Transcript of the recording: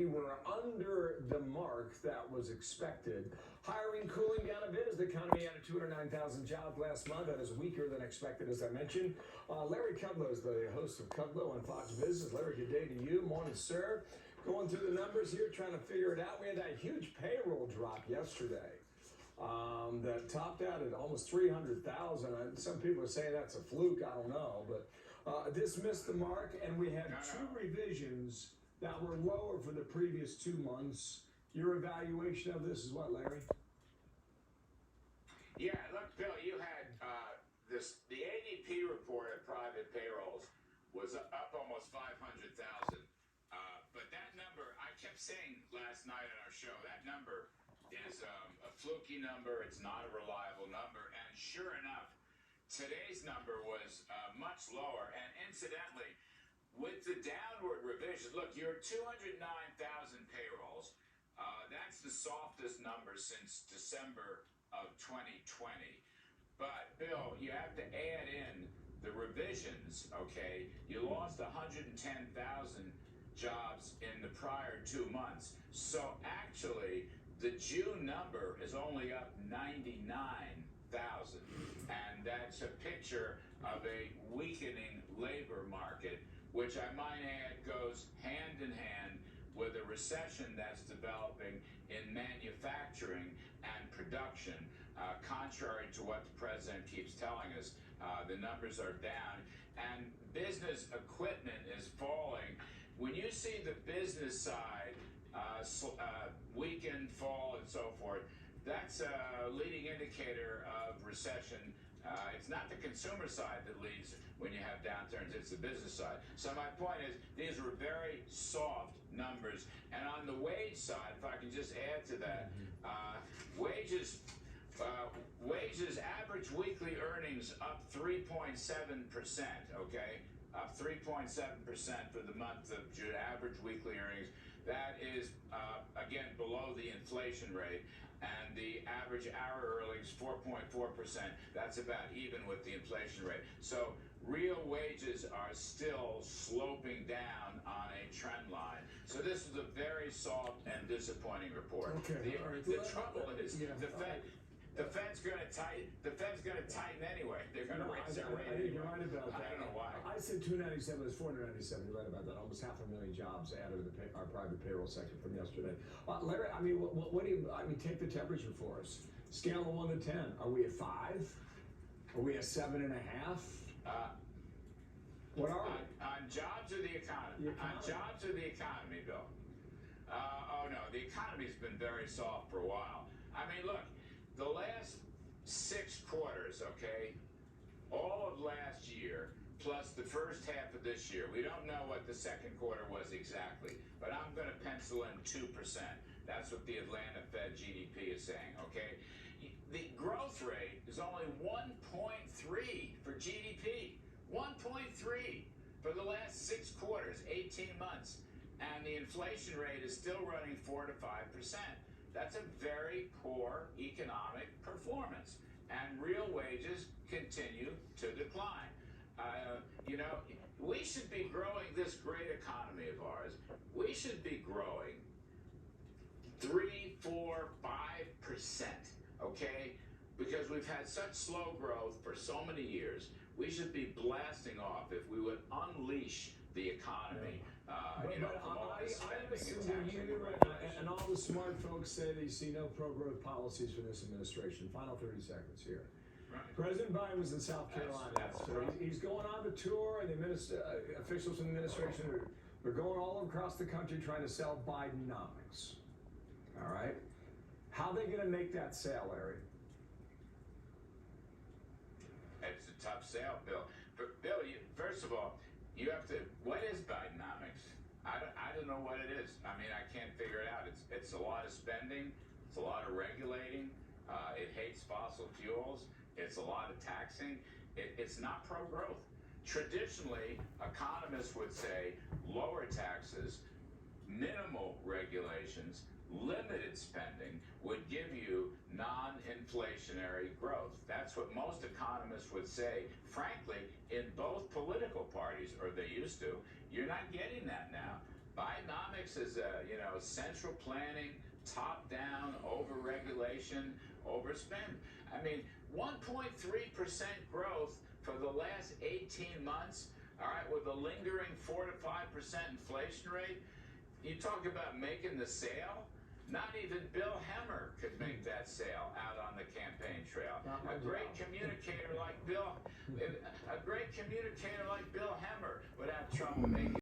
we were under the mark that was expected. Hiring cooling down a bit as the economy added 209,000 jobs last month. That is weaker than expected, as I mentioned. Larry Kudlow is the host of Kudlow on Fox Business. Larry, good day to you. Morning, sir. Going through the numbers here, trying to figure it out. We had that huge payroll drop yesterday that topped out at almost 300,000. Some people are saying that's a fluke. I don't know, but this missed the mark, and we had two revisions that were lower for the previous 2 months. Your evaluation of this is what, Larry? Yeah, look, Bill, you had the ADP report of private payrolls was up almost 500,000. But that number, I kept saying last night on our show, that number is a fluky number. It's not a reliable number. And sure enough, today's number was much lower. And incidentally, with the downward revision, look, you're 209,000 payrolls. That's the softest number since December of 2020. But, Bill, you have to add in the revisions, okay? You lost 110,000 jobs in the prior 2 months. So actually, the June number is only up 99,000. And that's a picture of a weakening labor market, which I might add goes hand in hand with a recession that's developing in manufacturing and production. Contrary to what the president keeps telling us, the numbers are down and business equipment is falling. When you see the business side weaken, fall, and so forth, that's a leading indicator of recession. It's not the consumer side that leads when you have downturns, it's the business side. So my point is, these were very soft numbers. And on the wage side, if I can just add to that, wages, average weekly earnings up 3.7%, okay? Up 3.7% for the month of June, average weekly earnings. That is, again, below the inflation rate. And the average hour earnings, 4.4%. That's about even with the inflation rate. So real wages are still sloping down on a trend line. So this is a very soft and disappointing report. Okay. The trouble is the Fed's going to tighten. The Fed's going to tighten anyway. They're going to raise their rate. I think you're right about that. I don't know why. I said 297. It was 497. You're right about that. Almost 500,000 jobs added to our private payroll sector from yesterday. Larry, I mean, what do you? I mean, take the temperature for us. Scale of 1 to 10. Are we at 5? Are we at 7.5? What are we? On jobs or the economy? On jobs or the economy, Bill? Oh no, the economy's been very soft for a while. I mean, look. The last 6 quarters, okay, all of last year, plus the first half of this year, we don't know what the second quarter was exactly, but I'm going to pencil in 2%. That's what the Atlanta Fed GDP is saying, okay? The growth rate is only 1.3 for GDP. 1.3 for the last 6 quarters, 18 months. And the inflation rate is still running 4 to 5%. That's a very poor economic performance, and real wages continue to decline. You know, we should be growing this great economy of ours. We should be growing 3, 4, 5%, okay? Because we've had such slow growth for so many years. We should be blasting off if we would unleash the economy. And all the smart folks say they see no pro-growth policies from this administration. Final 30 seconds here. Right. President Biden was in South Carolina. He's going on the tour, and the officials from the administration are going all across the country trying to sell Bidenomics. All right? How are they going to make that sale, Larry? It's a tough sale, Bill. But Bill, first of all, you have to. What is Bidenomics? I don't know what it is. I mean, I can't figure it out. It's a lot of spending. It's a lot of regulating. It hates fossil fuels. It's a lot of taxing. It's not pro-growth. Traditionally, economists would say lower taxes, minimal regulations, limited spending would give you non-inflationary growth. That's what most economists would say, frankly, in both political parties, or they used to. You're not getting that now. Bidenomics is central planning, top down, over-regulation, overspend. I mean, 1.3% growth for the last 18 months, all right, with a lingering 4 to 5% inflation rate. You talk about making the sale. Not even Bill Hemmer could make that sale out on the campaign trail. A great communicator like Bill Hemmer would have Trump making